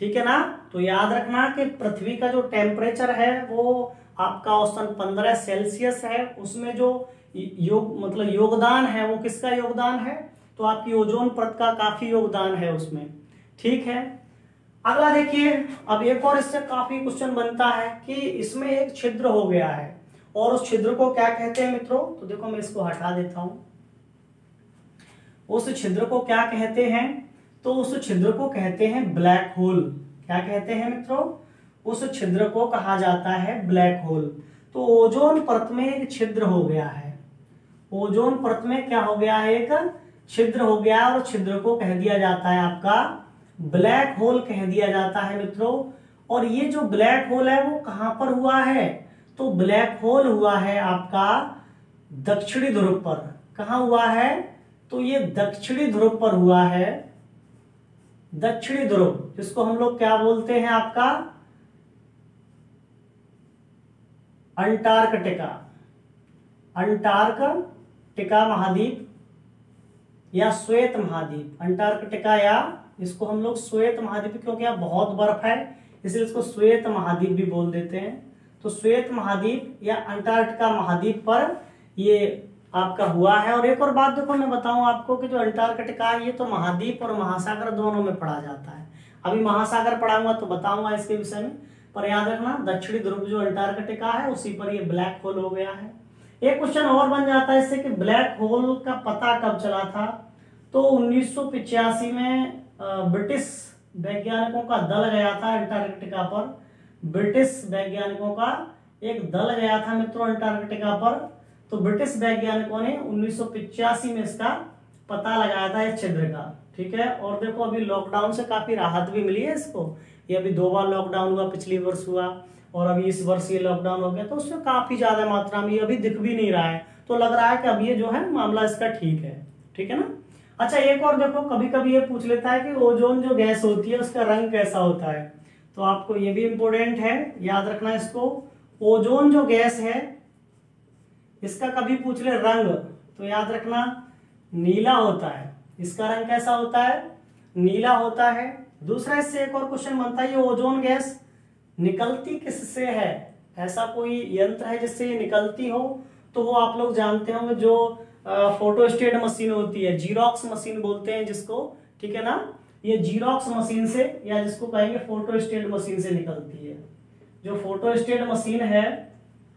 ठीक है ना, तो याद रखना कि पृथ्वी का जो टेम्परेचर है वो आपका औसतन 15 सेल्सियस है। उसमें जो योगदान है वो किसका योगदान है, तो आपकी ओजोन परत का काफी योगदान है उसमें। ठीक है, अगला देखिए, अब एक और इससे काफी क्वेश्चन बनता है कि इसमें एक छिद्र हो गया है और उस छिद्र को क्या कहते हैं मित्रों, तो देखो मैं इसको हटा देता हूं। उस छिद्र को क्या कहते हैं, तो उस छिद्र को कहते हैं ब्लैक होल। क्या कहते हैं मित्रों, उस छिद्र को कहा जाता है ब्लैक होल। तो ओजोन परत में एक छिद्र हो गया है, ओजोन परत में क्या हो गया है, एक छिद्र हो गया, और छिद्र को कह दिया जाता है आपका ब्लैक होल कह दिया जाता है मित्रों। और ये जो ब्लैक होल है वो कहां पर हुआ है, तो ब्लैक होल हुआ है आपका दक्षिणी ध्रुव पर। कहां हुआ है, तो ये दक्षिणी ध्रुव पर हुआ है। दक्षिणी ध्रुव जिसको हम लोग क्या बोलते हैं आपका अंटार्कटिका। अंटार्कटिका अंटार्कटिका महाद्वीप या श्वेत महाद्वीप, अंटार्कटिका या इसको हम लोग श्वेत महाद्वीप, क्योंकि यहाँ बहुत बर्फ है इसलिए इसको श्वेत महाद्वीप भी बोल देते हैं। तो श्वेत महाद्वीप या अंटार्कटिका महाद्वीप पर ये आपका हुआ है। और एक और बात देखो, मैं बताऊं आपको कि जो अंटार्कटिका है ये तो महाद्वीप और महासागर दोनों में पढ़ा जाता है। अभी महासागर पढ़ाऊंगा तो बताऊंगा इसके विषय में, पर याद रखना दक्षिणी ध्रुव जो अंटार्कटिका है उसी पर ये ब्लैक होल हो गया है। एक क्वेश्चन और बन जाता है इससे कि ब्लैक होल का पता कब चला था। तो 1985 में ब्रिटिश वैज्ञानिकों का दल गया था अंटार्कटिका पर। ब्रिटिश वैज्ञानिकों का एक दल गया था मित्रों अंटार्कटिका पर। तो ब्रिटिश वैज्ञानिकों ने 1985 में इसका पता लगाया था इस छिद्र का, ठीक है। और देखो अभी लॉकडाउन से काफी राहत भी मिली है इसको। ये अभी 2 बार लॉकडाउन हुआ, पिछली वर्ष हुआ और अभी इस वर्ष ये लॉकडाउन हो गया, तो उसमें काफी ज्यादा मात्रा में ये अभी दिख भी नहीं रहा है। तो लग रहा है कि अब ये जो है मामला इसका ठीक है ना। अच्छा एक और देखो, कभी कभी ये पूछ लेता है कि ओजोन जो गैस होती है उसका रंग कैसा होता है। तो आपको ये भी इंपॉर्टेंट है, याद रखना इसको। ओजोन जो गैस है इसका कभी पूछ ले रंग, तो याद रखना नीला होता है। इसका रंग कैसा होता है? नीला होता है। दूसरा इससे एक और क्वेश्चन बनता है, ये ओजोन गैस निकलती किससे है? ऐसा कोई यंत्र है जिससे ये निकलती हो? तो वो आप लोग जानते होंगे, जो फोटोस्टेट मशीन होती है, जीरोक्स मशीन बोलते हैं जिसको, ठीक है ना। ये जीरोक्स मशीन से या जिसको कहेंगे फोटोस्टेट मशीन से निकलती है। जो फोटोस्टेट मशीन है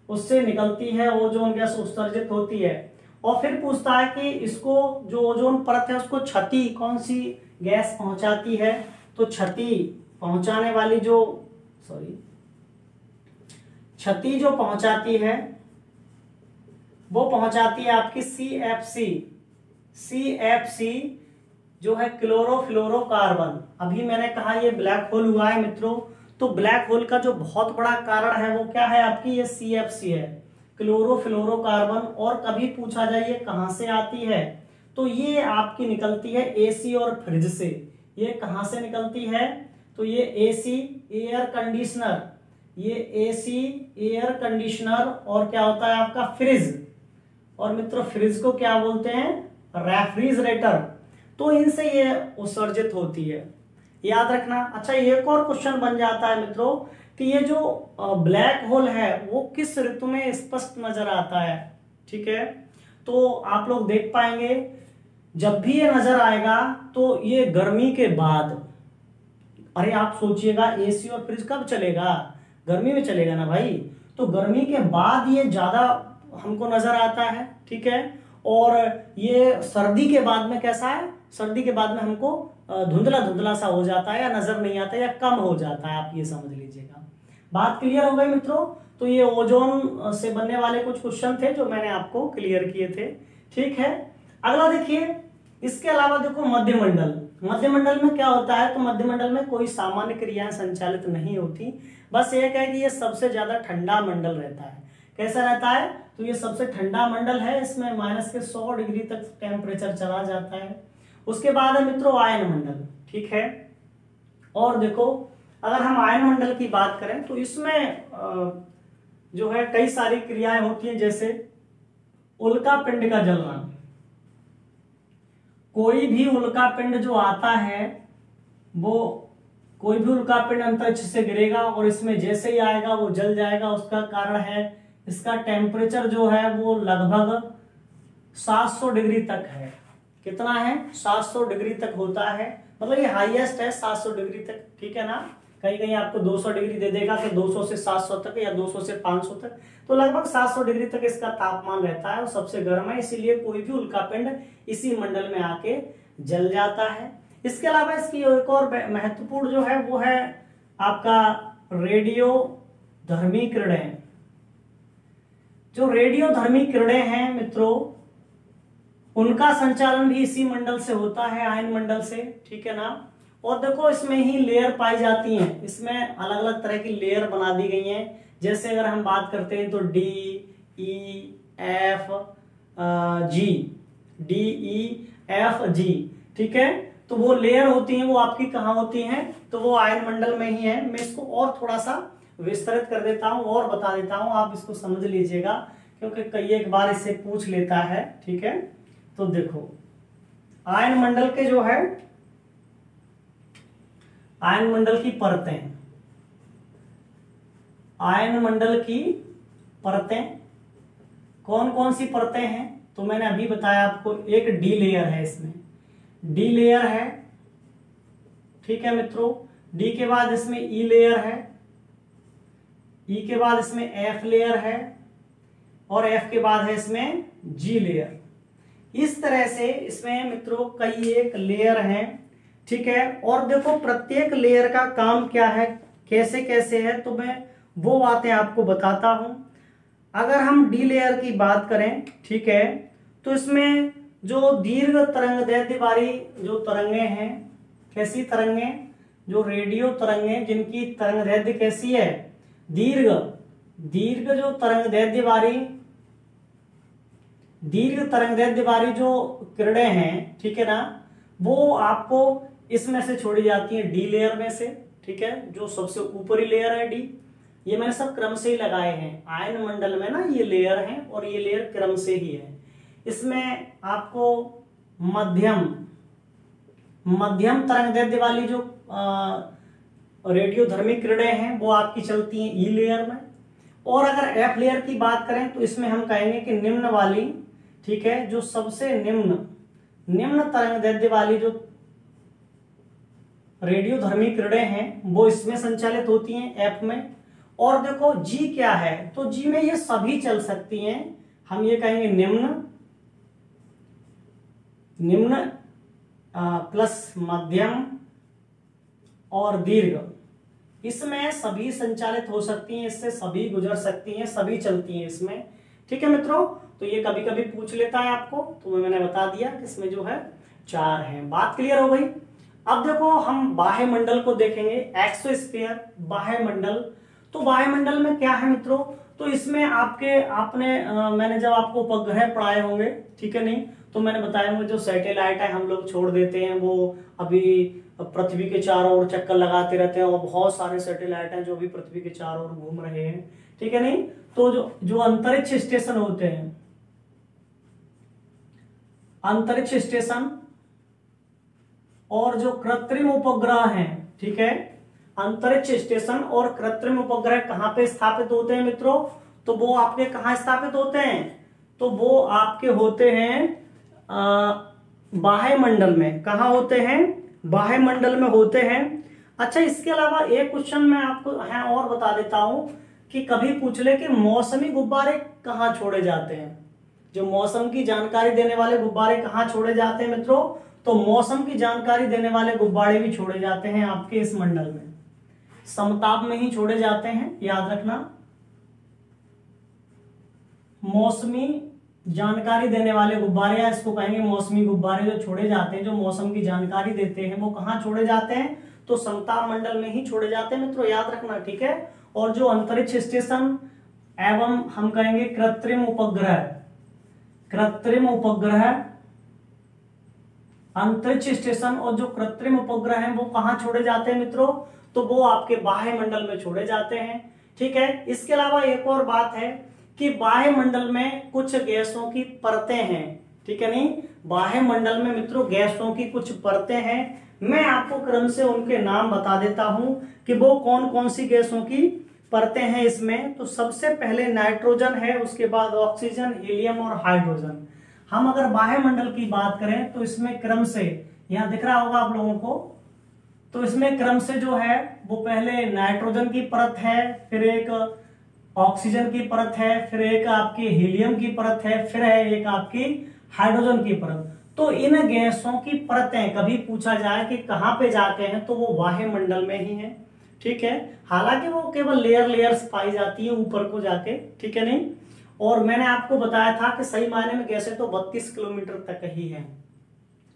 उससे निकलती है ओजोन गैस, उत्सर्जित होती है। और फिर पूछता है कि इसको जो ओजोन परत है उसको क्षति कौन सी गैस पहुंचाती है? तो क्षति पहुंचाने वाली क्षति जो पहुंचाती है वो पहुंचाती है आपकी CFC जो है क्लोरोफ्लोरोकार्बन। अभी मैंने कहा ये ब्लैक होल हुआ है मित्रों, तो ब्लैक होल का जो बहुत बड़ा कारण है वो क्या है आपकी? ये CFC है, क्लोरोफ्लोरोकार्बन। और कभी पूछा जाए ये कहां से आती है, तो ये आपकी निकलती है AC और फ्रिज से। ये कहां से निकलती है? तो ये AC एयर कंडीशनर, ये AC एयर कंडीशनर, और क्या होता है आपका फ्रिज। और मित्रों फ्रिज को क्या बोलते हैं? रेफ्रिजरेटर। तो इनसे ये उत्सर्जित होती है, याद रखना। अच्छा एक और क्वेश्चन बन जाता है मित्रों कि ये जो ब्लैक होल है वो किस ऋतु में स्पष्ट नजर आता है, ठीक है। तो आप लोग देख पाएंगे जब भी ये नजर आएगा तो ये गर्मी के बाद। अरे आप सोचिएगा AC और फ्रिज कब चलेगा? गर्मी में चलेगा ना भाई। तो गर्मी के बाद ये ज्यादा हमको नजर आता है, ठीक है। और ये सर्दी के बाद में कैसा है? सर्दी के बाद में हमको धुंधला धुंधला सा हो जाता है या नजर नहीं आता या कम हो जाता है, आप ये समझ लीजिएगा। बात क्लियर हो गई मित्रों। तो ये ओजोन से बनने वाले कुछ क्वेश्चन थे जो मैंने आपको क्लियर किए थे, ठीक है। अगला देखिए, इसके अलावा देखो मध्यमंडल। मध्यमंडल में क्या होता है? तो मध्यमंडल में कोई सामान्य क्रियाएं संचालित नहीं होती, बस एक है कि ये सबसे ज्यादा ठंडा मंडल रहता है। कैसा रहता है? तो ये सबसे ठंडा मंडल है, इसमें -100 डिग्री तक टेम्परेचर चला जाता है। उसके बाद है मित्रों आयन मंडल, ठीक है। और देखो अगर हम आयन मंडल की बात करें तो इसमें जो है कई सारी क्रियाएं होती हैं, जैसे उल्का पिंड का जलना। कोई भी उल्का पिंड जो आता है वो कोई भी उल्का पिंड अंतरिक्ष से गिरेगा और इसमें जैसे ही आएगा वो जल जाएगा। उसका कारण है इसका टेम्परेचर जो है वो लगभग 700 डिग्री तक है। कितना है? 700 डिग्री तक होता है, मतलब ये हाईएस्ट है 700 डिग्री तक, ठीक है ना। कहीं कहीं आपको 200 डिग्री दे देगा कि 200 से 700 तक या 200 से 500 तक, तो लगभग 700 डिग्री तक इसका तापमान रहता है और सबसे गर्म है, इसीलिए कोई भी उल्का पिंड इसी मंडल में आके जल जाता है। इसके अलावा इसकी एक और महत्वपूर्ण जो है वो है आपका रेडियोधर्मी किरणें। जो रेडियोधर्मी किरणें हैं मित्रों उनका संचालन भी इसी मंडल से होता है, आयन मंडल से, ठीक है ना। और देखो इसमें ही लेयर पाई जाती हैं, इसमें अलग अलग तरह की लेयर बना दी गई हैं। जैसे अगर हम बात करते हैं तो D, E, F, G, ठीक है। तो वो लेयर होती हैं, वो आपकी कहाँ होती हैं? तो वो आयन मंडल में ही है। मैं इसको और थोड़ा सा विस्तृत कर देता हूं और बता देता हूं, आप इसको समझ लीजिएगा क्योंकि कई एक बार इससे पूछ लेता है। ठीक है, तो देखो आयन मंडल के जो है आयन मंडल की परतें, आयन मंडल की परतें कौन कौन सी परतें हैं? तो मैंने अभी बताया आपको, एक डी लेयर है, इसमें डी लेयर है। ठीक है मित्रों, डी के बाद इसमें ई लेयर है, ई के बाद इसमें एफ लेयर है, और एफ के बाद है इसमें जी लेयर। इस तरह से इसमें मित्रों कई एक लेयर हैं। ठीक है, और देखो प्रत्येक लेयर का काम क्या है, कैसे कैसे है, तो मैं वो बातें आपको बताता हूं। अगर हम डी लेयर की बात करें, ठीक है, तो इसमें जो दीर्घ तरंगदैर्ध्य वाली जो तरंगे हैं, कैसी तरंगे, जो रेडियो तरंगे जिनकी तरंगदैर्ध्य कैसी है, दीर्घ, दीर्घ जो तरंगदैर्ध्य वाली, दीर्घ तरंगदैर्ध्य वाली जो किरणें हैं, ठीक है ना, वो आपको इसमें से छोड़ी जाती है, डी लेयर में से। ठीक है, जो सबसे ऊपरी लेयर है डी, ये मैंने सब क्रम से ही लगाए हैं। आयन मंडल में ना ये लेयर हैं और ये लेयर क्रम से ही है। इसमें आपको मध्यम मध्यम तरंगदैर्ध्य वाली जो रेडियोधर्मी किरणें हैं वो आपकी चलती हैं ई लेयर में। और अगर एफ लेयर की बात करें तो इसमें हम कहेंगे कि निम्न वाली, ठीक है, जो सबसे निम्न तरंगदैर्ध्य वाली जो रेडियोधर्मी किरणें हैं वो इसमें संचालित होती हैं, एफ में। और देखो जी क्या है, तो जी में ये सभी चल सकती हैं। हम ये कहेंगे निम्न प्लस मध्यम और दीर्घ, इसमें सभी संचालित हो सकती हैं, इससे सभी गुजर सकती हैं, सभी चलती हैं इसमें। ठीक है मित्रों, तो ये कभी कभी पूछ लेता है आपको, तो मैंने बता दिया कि इसमें जो है 4 हैं। बात क्लियर हो गई। अब देखो हम बाह्य मंडल को देखेंगे, एक्सोस्फीयर, बाह्य मंडल। तो बाह्य मंडल में क्या है मित्रों, तो इसमें मैंने जब आपको उपग्रह पढ़ाए होंगे, ठीक है नहीं, तो मैंने बताया होंगे जो सैटेलाइट है हम लोग छोड़ देते हैं, वो अभी पृथ्वी के चारों ओर चक्कर लगाते रहते हैं, और बहुत सारे सैटेलाइट हैं जो भी पृथ्वी के चारों ओर घूम रहे हैं। ठीक है नहीं, तो जो अंतरिक्ष स्टेशन होते हैं, अंतरिक्ष स्टेशन और जो कृत्रिम उपग्रह हैं, ठीक है, अंतरिक्ष स्टेशन और कृत्रिम उपग्रह कहां पे स्थापित होते हैं मित्रों, तो वो आपके कहां स्थापित होते हैं, तो वो आपके होते हैं बाह्य मंडल में। कहां होते हैं, बाह्य मंडल में होते हैं। अच्छा, इसके अलावा एक क्वेश्चन मैं आपको और बता देता हूं कि कभी पूछ ले कि मौसमी गुब्बारे कहां छोड़े जाते हैं, जो मौसम की जानकारी देने वाले गुब्बारे कहां छोड़े जाते हैं मित्रों, तो मौसम की जानकारी देने वाले गुब्बारे भी छोड़े जाते हैं आपके इस मंडल में, समताप में ही छोड़े जाते हैं, याद रखना। मौसमी जानकारी देने वाले गुब्बारे, या इसको कहेंगे मौसमी गुब्बारे, जो छोड़े जाते हैं, जो मौसम की जानकारी देते हैं, वो कहां छोड़े जाते हैं, तो समताप मंडल में ही छोड़े जाते हैं मित्रों, याद रखना। ठीक है, और जो अंतरिक्ष स्टेशन एवं हम कहेंगे कृत्रिम उपग्रह, कृत्रिम उपग्रह, अंतरिक्ष स्टेशन और जो कृत्रिम उपग्रह हैं वो कहां छोड़े जाते हैं मित्रों, तो वो आपके बाह्य मंडल में छोड़े जाते हैं। ठीक है, इसके अलावा एक और बात है कि बाह्य मंडल में कुछ गैसों की परतें हैं। ठीक है नहीं, बाह्य मंडल में मित्रों गैसों की कुछ परतें हैं। मैं आपको क्रम से उनके नाम बता देता हूं कि वो कौन कौन सी गैसों की परतें हैं इसमें। तो सबसे पहले नाइट्रोजन है, उसके बाद ऑक्सीजन, हीलियम और हाइड्रोजन। हम अगर बाह्य मंडल की बात करें तो इसमें क्रम से, यहां दिख रहा होगा आप लोगों को, तो इसमें क्रम से जो है वो पहले नाइट्रोजन की परत है, फिर एक ऑक्सीजन की परत है, फिर एक आपकी हीलियम की परत है, फिर है एक आपकी हाइड्रोजन की परत। तो इन गैसों की परतें कभी पूछा जाए कि कहां पे जाके हैं, तो वो बाह्य मंडल में ही है। ठीक है, हालांकि वो केवल लेयर्स पाई जाती है ऊपर को जाके। ठीक है नहीं, और मैंने आपको बताया था कि सही मायने में गैसें तो 32 किलोमीटर तक ही है।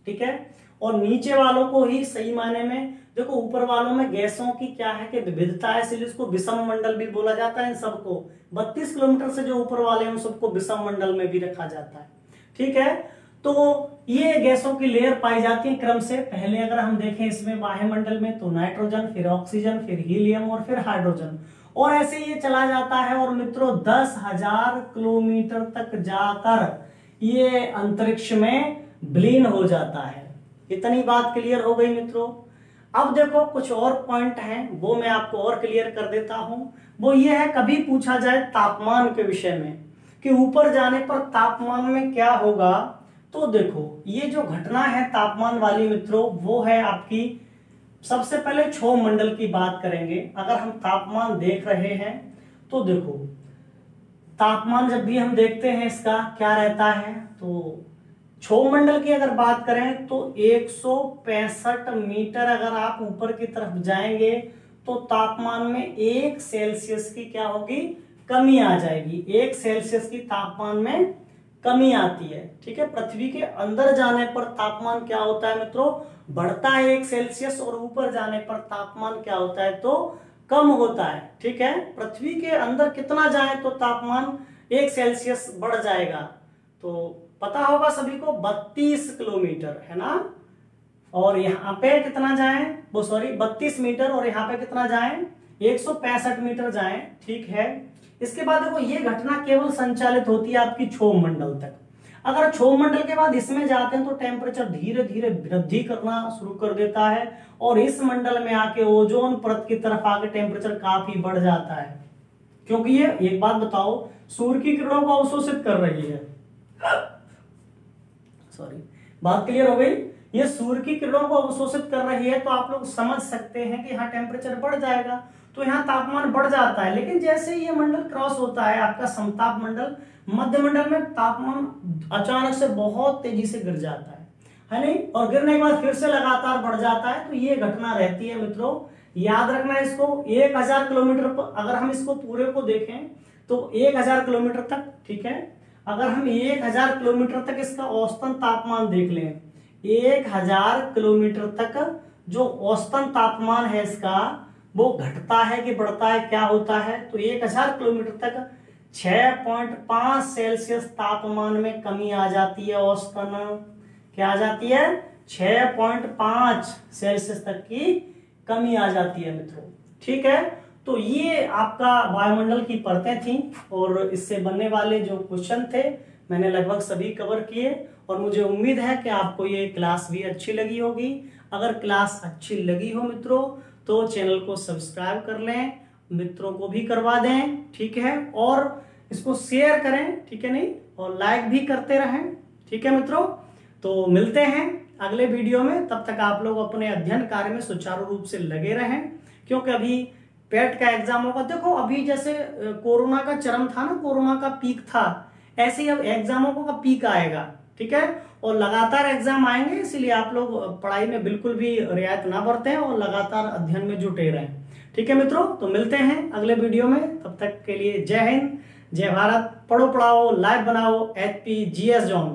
ठीक है, और नीचे वालों को ही सही मायने में, देखो ऊपर वालों में गैसों की क्या है कि विविधता है, इसलिए इसको विषम मंडल भी बोला जाता है। इन सबको 32 किलोमीटर से जो ऊपर वाले हैं उन सबको विषम मंडल में भी रखा जाता है। ठीक है, तो ये गैसों की लेयर पाई जाती है क्रम से। पहले अगर हम देखें इसमें बाह्य मंडल में, तो नाइट्रोजन, फिर ऑक्सीजन, फिर हीलियम और फिर हाइड्रोजन। और ऐसे ये चला जाता है और मित्रों 10,000 किलोमीटर तक जाकर ये अंतरिक्ष में विलीन हो जाता है। इतनी बात क्लियर हो गई मित्रों। अब देखो कुछ और पॉइंट हैं, वो मैं आपको और क्लियर कर देता हूं। वो ये है, कभी पूछा जाए तापमान के विषय में कि ऊपर जाने पर तापमान में क्या होगा, तो देखो ये जो घटना है तापमान वाली मित्रों, वो है आपकी, सबसे पहले क्षोभ मंडल की बात करेंगे। अगर हम तापमान देख रहे हैं तो देखो तापमान जब भी हम देखते हैं इसका क्या रहता है, तो क्षोभ मंडल की अगर बात करें तो 165 मीटर अगर आप ऊपर की तरफ जाएंगे तो तापमान में 1 सेल्सियस की क्या होगी, कमी आ जाएगी। 1 सेल्सियस की तापमान में कमी आती है। ठीक है, पृथ्वी के अंदर जाने पर तापमान क्या होता है मित्रों, बढ़ता है 1 सेल्सियस, और ऊपर जाने पर तापमान क्या होता है, तो कम होता है। ठीक है, पृथ्वी के अंदर कितना जाए तो तापमान 1 सेल्सियस बढ़ जाएगा, तो पता होगा सभी को 32 किलोमीटर है ना, और यहाँ पे कितना जाए, वो सॉरी 32 मीटर, और यहाँ पे कितना जाए, 165 मीटर जाए। ठीक है, इसके बाद देखो ये घटना केवल संचालित होती है आपकी क्षोभ मंडल तक। अगर क्षोभ मंडल के बाद इसमें जाते हैं तो टेम्परेचर धीरे धीरे वृद्धि करना शुरू कर देता है, और इस मंडल में आके ओजोन परत की तरफ आके टेम्परेचर काफी बढ़ जाता है, क्योंकि ये एक बात बताओ, सूर्य की किरणों को अवशोषित कर रही है। सॉरी, बात क्लियर हो गई, ये सूर्य की किरणों को अवशोषित कर रही है, तो आप लोग समझ सकते हैं कि यहाँ टेम्परेचर बढ़ जाएगा, तो यहाँ तापमान बढ़ जाता है। लेकिन जैसे ये मंडल क्रॉस होता है आपका समताप मंडल, मध्य मंडल में तापमान अचानक से बहुत तेजी से गिर जाता है नहीं, और गिरने के बाद फिर से लगातार बढ़ जाता है। तो ये घटना रहती है मित्रों, याद रखना इसको। 1000 किलोमीटर पर अगर हम इसको पूरे को देखें तो 1000 किलोमीटर तक, ठीक है, अगर हम 1000 किलोमीटर तक इसका औसतन तापमान देख लें, 1000 किलोमीटर तक जो औसतन तापमान है इसका, वो घटता है कि बढ़ता है, क्या होता है, तो 1000 किलोमीटर तक 6.5 सेल्सियस तापमान में कमी आ जाती है। औसतन क्या आ जाती है, 6.5 सेल्सियस तक की कमी आ जाती है मित्रों। ठीक है, तो ये आपका वायुमंडल की परतें थी, और इससे बनने वाले जो क्वेश्चन थे मैंने लगभग सभी कवर किए, और मुझे उम्मीद है कि आपको ये क्लास भी अच्छी लगी होगी। अगर क्लास अच्छी लगी हो मित्रों तो चैनल को सब्सक्राइब कर लें, मित्रों को भी करवा दें, ठीक है, और इसको शेयर करें, ठीक है नहीं, और लाइक भी करते रहें। ठीक है मित्रों, तो मिलते हैं अगले वीडियो में, तब तक आप लोग अपने अध्ययन कार्य में सुचारू रूप से लगे रहें, क्योंकि अभी पेट का एग्जाम होगा। देखो अभी जैसे कोरोना का चरम था ना, कोरोना का पीक था, ऐसे ही अब एग्जामों का पीक आएगा। ठीक है, और लगातार एग्जाम आएंगे, इसीलिए आप लोग पढ़ाई में बिल्कुल भी रियायत ना बरतें और लगातार अध्ययन में जुटे रहें। ठीक है मित्रों, तो मिलते हैं अगले वीडियो में, तब तक के लिए जय हिंद, जय भारत। पढ़ो पढ़ाओ, लाइव बनाओ, HP GS जोन।